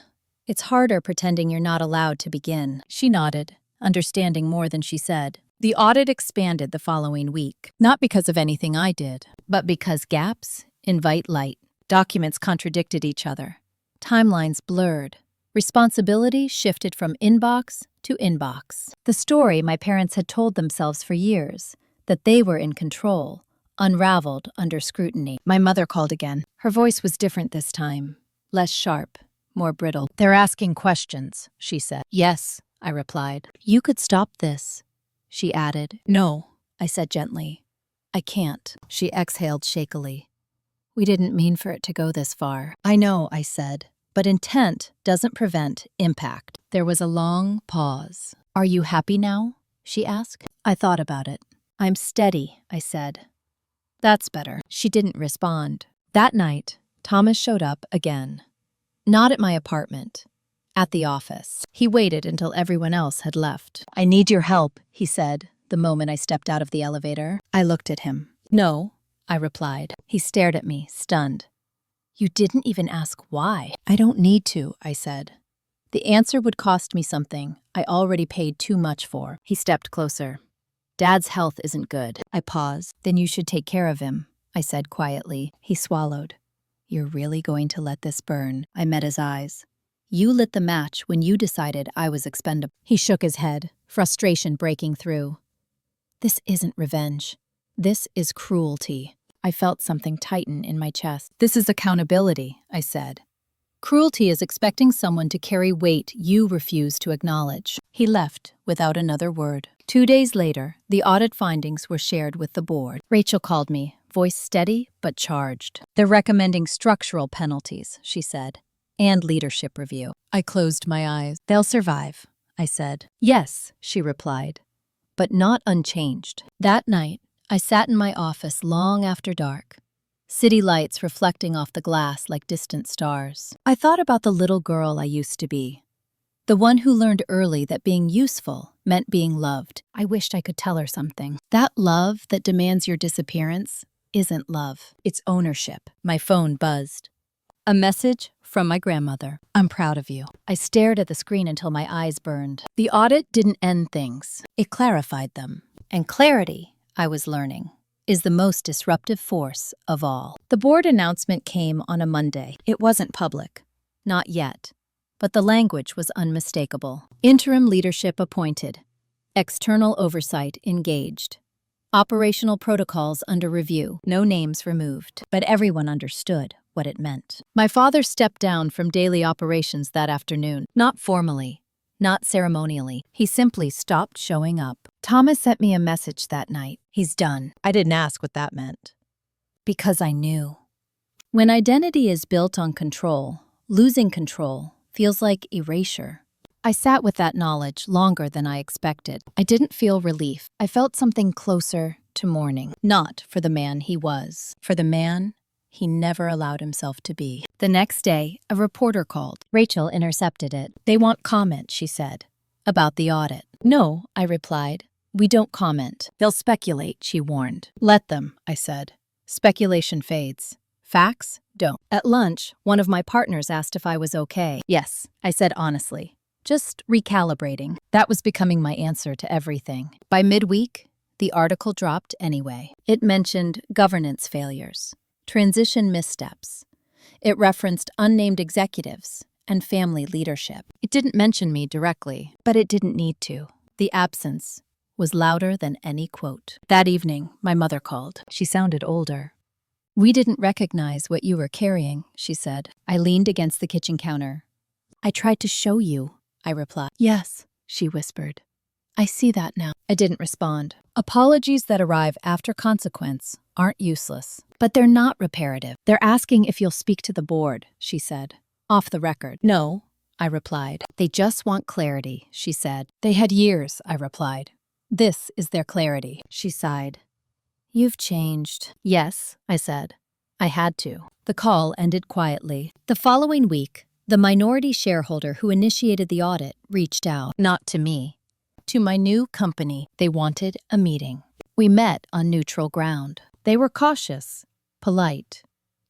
It's harder pretending you're not allowed to begin. She nodded, understanding more than she said. The audit expanded the following week, not because of anything I did, but because gaps invite light. Documents contradicted each other. Timelines blurred. Responsibility shifted from inbox to inbox. The story my parents had told themselves for years, that they were in control, unraveled under scrutiny. My mother called again. Her voice was different this time, less sharp, more brittle. "They're asking questions," she said. "Yes," I replied. "You could stop this," she added. "No," I said gently. I can't, she exhaled shakily. We didn't mean for it to go this far. I know, I said, but intent doesn't prevent impact. There was a long pause. Are you happy now? She asked. I thought about it. I'm steady, I said. That's better. She didn't respond. That night, Thomas showed up again. Not at my apartment. At the office. He waited until everyone else had left. I need your help, he said, the moment I stepped out of the elevator. I looked at him. No, I replied. He stared at me, stunned. You didn't even ask why. I don't need to, I said. The answer would cost me something I already paid too much for. He stepped closer. Dad's health isn't good. I paused. Then you should take care of him, I said quietly. He swallowed. You're really going to let this burn? I met his eyes. You lit the match when you decided I was expendable. He shook his head, frustration breaking through. This isn't revenge. This is cruelty. I felt something tighten in my chest. This is accountability, I said. Cruelty is expecting someone to carry weight you refuse to acknowledge. He left without another word. 2 days later, the audit findings were shared with the board. Rachel called me, voice steady but charged. They're recommending structural penalties, she said, and leadership review. I closed my eyes. They'll survive, I said. Yes, she replied, but not unchanged. That night, I sat in my office long after dark, city lights reflecting off the glass like distant stars. I thought about the little girl I used to be, the one who learned early that being useful meant being loved. I wished I could tell her something. That love that demands your disappearance isn't love, it's ownership. My phone buzzed. A message from my grandmother. I'm proud of you. I stared at the screen until my eyes burned. The audit didn't end things. It clarified them. And clarity, I was learning, is the most disruptive force of all. The board announcement came on a Monday. It wasn't public. Not yet. But the language was unmistakable. Interim leadership appointed. External oversight engaged. Operational protocols under review. No names removed. But everyone understood what it meant. My father stepped down from daily operations that afternoon. Not formally. Not ceremonially. He simply stopped showing up. Thomas sent me a message that night. He's done. I didn't ask what that meant. Because I knew. When identity is built on control, losing control feels like erasure. I sat with that knowledge longer than I expected. I didn't feel relief. I felt something closer to mourning. Not for the man he was. For the man he never allowed himself to be. The next day, a reporter called. Rachel intercepted it. They want comment, she said, about the audit. No, I replied. We don't comment. They'll speculate, she warned. Let them, I said. Speculation fades. Facts don't. At lunch, one of my partners asked if I was okay. Yes, I said honestly. Just recalibrating. That was becoming my answer to everything. By midweek, the article dropped anyway. It mentioned governance failures, transition missteps. It referenced unnamed executives and family leadership. It didn't mention me directly, but it didn't need to. The absence was louder than any quote. That evening, my mother called. She sounded older. We didn't recognize what you were carrying, she said. I leaned against the kitchen counter. I tried to show you, I replied. Yes, she whispered. I see that now. I didn't respond. Apologies that arrive after consequence aren't useless, but they're not reparative. They're asking if you'll speak to the board, she said. Off the record. No, I replied. They just want clarity, she said. They had years, I replied. This is their clarity, she sighed. You've changed. Yes, I said. I had to. The call ended quietly. The following week, the minority shareholder who initiated the audit reached out, not to me, to my new company. They wanted a meeting. We met on neutral ground. They were cautious, polite,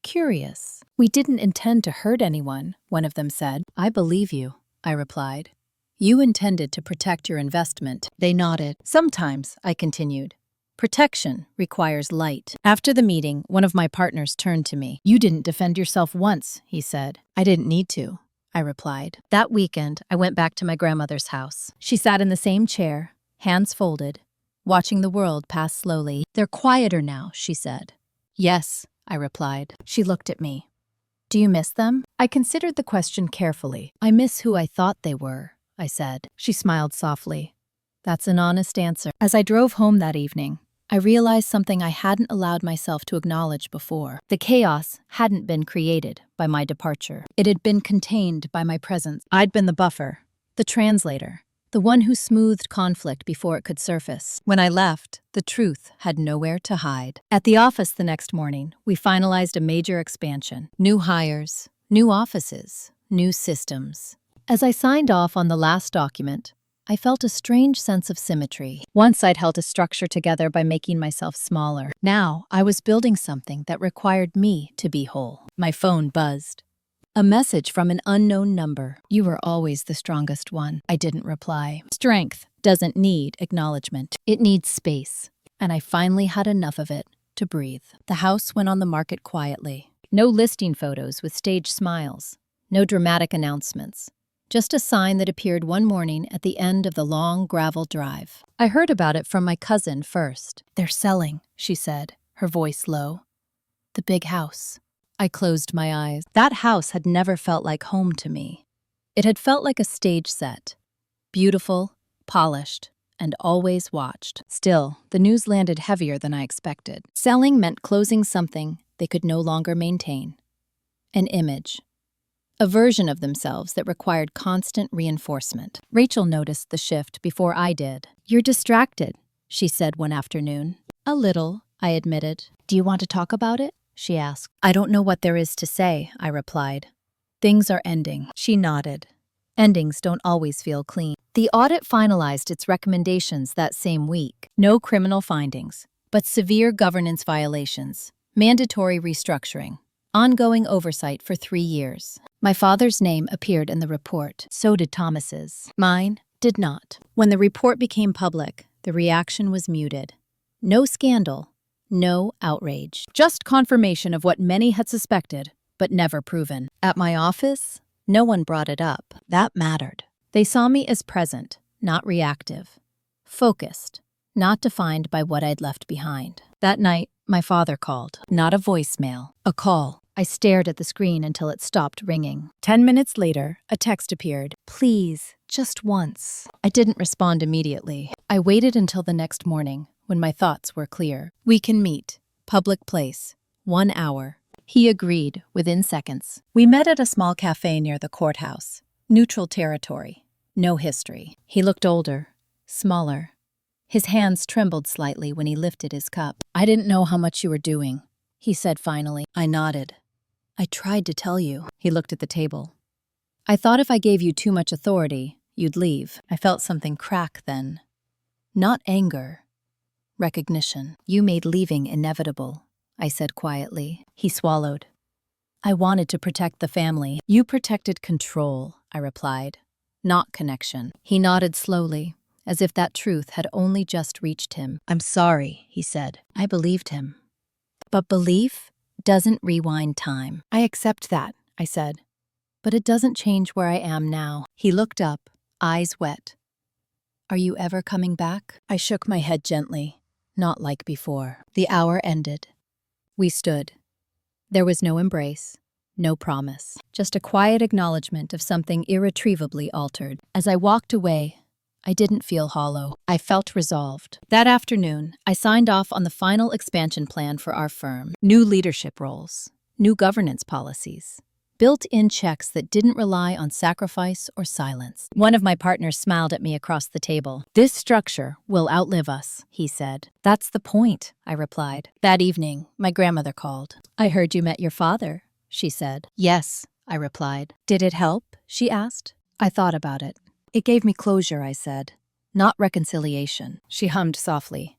curious. We didn't intend to hurt anyone, one of them said. I believe you, I replied. You intended to protect your investment. They nodded. Sometimes, I continued, protection requires light. After the meeting, one of my partners turned to me. You didn't defend yourself once, he said. I didn't need to, I replied. That weekend, I went back to my grandmother's house. She sat in the same chair, hands folded, watching the world pass slowly. They're quieter now, she said. Yes, I replied. She looked at me. Do you miss them? I considered the question carefully. I miss who I thought they were, I said. She smiled softly. That's an honest answer. As I drove home that evening, I realized something I hadn't allowed myself to acknowledge before. The chaos hadn't been created by my departure. It had been contained by my presence. I'd been the buffer, the translator, the one who smoothed conflict before it could surface. When I left, the truth had nowhere to hide. At the office the next morning, we finalized a major expansion. New hires, new offices, new systems. As I signed off on the last document, I felt a strange sense of symmetry. Once I'd held a structure together by making myself smaller. Now I was building something that required me to be whole. My phone buzzed. A message from an unknown number. "You were always the strongest one." I didn't reply. Strength doesn't need acknowledgement. It needs space. And I finally had enough of it to breathe. The house went on the market quietly. No listing photos with staged smiles. No dramatic announcements. Just a sign that appeared one morning at the end of the long gravel drive. I heard about it from my cousin first. "They're selling," she said, her voice low. "The big house." I closed my eyes. That house had never felt like home to me. It had felt like a stage set. Beautiful, polished, and always watched. Still, the news landed heavier than I expected. Selling meant closing something they could no longer maintain. An image. A version of themselves that required constant reinforcement. Rachel noticed the shift before I did. "You're distracted," she said one afternoon. "A little," I admitted. "Do you want to talk about it?" she asked. "I don't know what there is to say," I replied. "Things are ending." She nodded. Endings don't always feel clean. The audit finalized its recommendations that same week. No criminal findings, but severe governance violations, mandatory restructuring, ongoing oversight for 3 years. My father's name appeared in the report. So did Thomas's. Mine did not. When the report became public, the reaction was muted. No scandal, no outrage. Just confirmation of what many had suspected, but never proven. At my office, no one brought it up. That mattered. They saw me as present, not reactive. Focused, not defined by what I'd left behind. That night, my father called. Not a voicemail, a call. I stared at the screen until it stopped ringing. 10 minutes later, a text appeared. "Please, just once." I didn't respond immediately. I waited until the next morning, when my thoughts were clear. "We can meet. Public place. 1 hour." He agreed within seconds. We met at a small cafe near the courthouse. Neutral territory. No history. He looked older, smaller. His hands trembled slightly when he lifted his cup. "I didn't know how much you were doing," he said finally. I nodded. "I tried to tell you." He looked at the table. "I thought if I gave you too much authority, you'd leave." I felt something crack then. Not anger. Recognition. "You made leaving inevitable," I said quietly. He swallowed. "I wanted to protect the family." "You protected control," I replied. "Not connection." He nodded slowly, as if that truth had only just reached him. "I'm sorry," he said. I believed him. But belief doesn't rewind time. "I accept that," I said. "But it doesn't change where I am now." He looked up, eyes wet. "Are you ever coming back?" I shook my head gently, not like before. The hour ended. We stood. There was no embrace, no promise, just a quiet acknowledgement of something irretrievably altered. As I walked away, I didn't feel hollow. I felt resolved. That afternoon, I signed off on the final expansion plan for our firm. New leadership roles, new governance policies, built-in checks that didn't rely on sacrifice or silence. One of my partners smiled at me across the table. "This structure will outlive us," he said. "That's the point," I replied. That evening, my grandmother called. "I heard you met your father," she said. "Yes," I replied. "Did it help?" she asked. I thought about it. "It gave me closure," I said. "Not reconciliation." She hummed softly.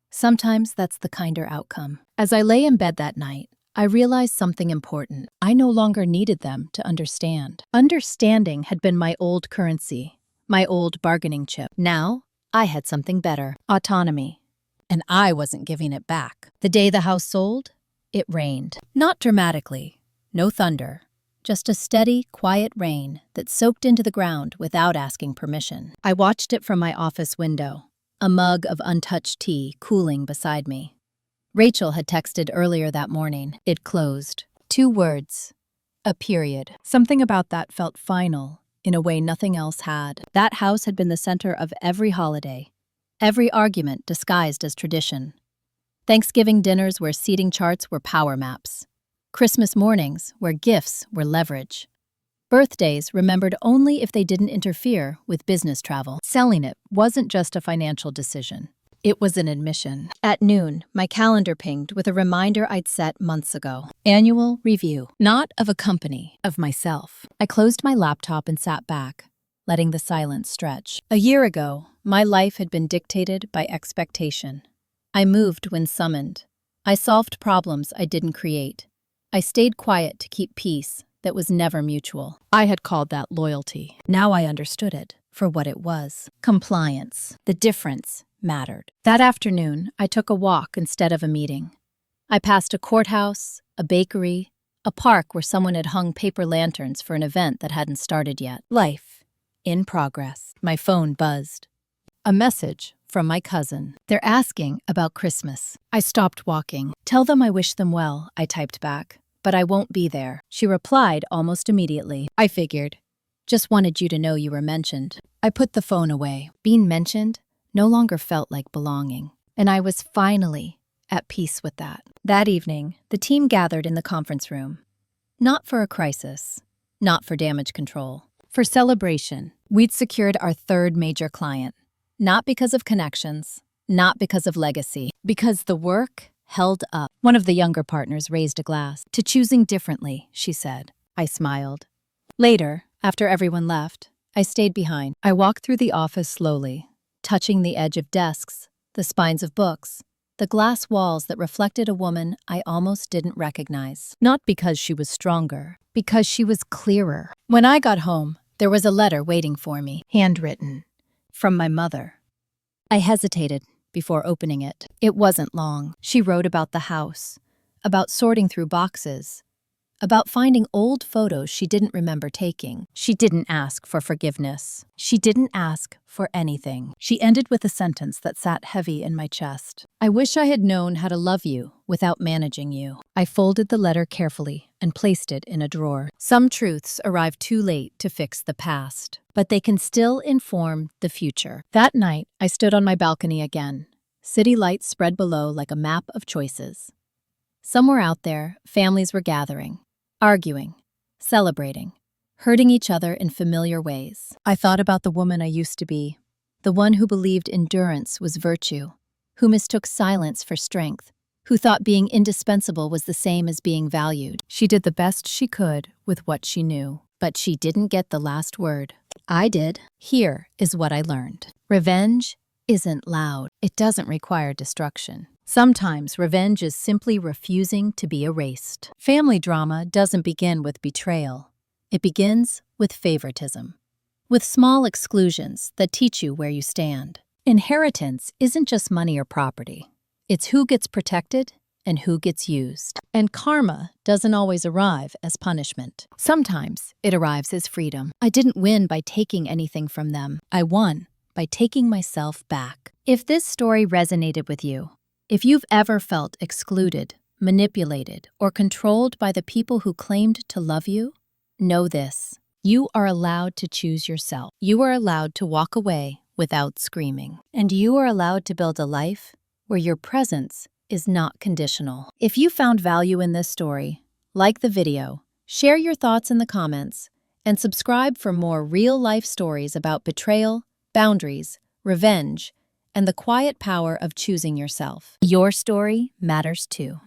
"Sometimes that's the kinder outcome." As I lay in bed that night, I realized something important. I no longer needed them to understand. Understanding had been my old currency, my old bargaining chip. Now, I had something better: autonomy. And I wasn't giving it back. The day the house sold, it rained. Not dramatically. No thunder. Just a steady, quiet rain that soaked into the ground without asking permission. I watched it from my office window, a mug of untouched tea cooling beside me. Rachel had texted earlier that morning. It closed. 2 words. A period. Something about that felt final, in a way nothing else had. That house had been the center of every holiday, every argument disguised as tradition. Thanksgiving dinners where seating charts were power maps. Christmas mornings where gifts were leverage. Birthdays remembered only if they didn't interfere with business travel. Selling it wasn't just a financial decision. It was an admission. At noon, my calendar pinged with a reminder I'd set months ago. Annual review. Not of a company, of myself. I closed my laptop and sat back, letting the silence stretch. A year ago, my life had been dictated by expectation. I moved when summoned. I solved problems I didn't create. I stayed quiet to keep peace that was never mutual. I had called that loyalty. Now I understood it for what it was. Compliance. The difference mattered. That afternoon, I took a walk instead of a meeting. I passed a courthouse, a bakery, a park where someone had hung paper lanterns for an event that hadn't started yet. Life in progress. My phone buzzed. A message from my cousin. They're asking about Christmas. I stopped walking. Tell them I wish them well, I typed back. But I won't be there. She replied almost immediately. I figured. Just wanted you to know you were mentioned. I put the phone away. Being mentioned no longer felt like belonging. And I was finally at peace with that. That evening, the team gathered in the conference room. Not for a crisis. Not for damage control. For celebration. We'd secured our third major client. Not because of connections, not because of legacy, because the work held up. One of the younger partners raised a glass. To choosing differently, she said. I smiled. Later, after everyone left, I stayed behind. I walked through the office slowly, touching the edge of desks, the spines of books, the glass walls that reflected a woman I almost didn't recognize. Not because she was stronger, because she was clearer. When I got home, there was a letter waiting for me, handwritten. From my mother. I hesitated before opening it. It wasn't long. She wrote about the house, about sorting through boxes, about finding old photos she didn't remember taking. She didn't ask for forgiveness. She didn't ask for anything. She ended with a sentence that sat heavy in my chest. I wish I had known how to love you without managing you. I folded the letter carefully and placed it in a drawer. Some truths arrive too late to fix the past, but they can still inform the future. That night, I stood on my balcony again. City lights spread below like a map of choices. Somewhere out there, families were gathering, arguing, celebrating, hurting each other in familiar ways. I thought about the woman I used to be, the one who believed endurance was virtue, who mistook silence for strength, who thought being indispensable was the same as being valued. She did the best she could with what she knew, but she didn't get the last word. I did. Here is what I learned. Revenge isn't loud. It doesn't require destruction. Sometimes revenge is simply refusing to be erased. Family drama doesn't begin with betrayal. It begins with favoritism, with small exclusions that teach you where you stand. Inheritance isn't just money or property. It's who gets protected and who gets used. And karma doesn't always arrive as punishment. Sometimes it arrives as freedom. I didn't win by taking anything from them. I won by taking myself back. If this story resonated with you, if you've ever felt excluded, manipulated, or controlled by the people who claimed to love you, know this. You are allowed to choose yourself. You are allowed to walk away without screaming. And you are allowed to build a life where your presence is not conditional. If you found value in this story, like the video, share your thoughts in the comments, and subscribe for more real-life stories about betrayal, boundaries, revenge, and the quiet power of choosing yourself. Your story matters too.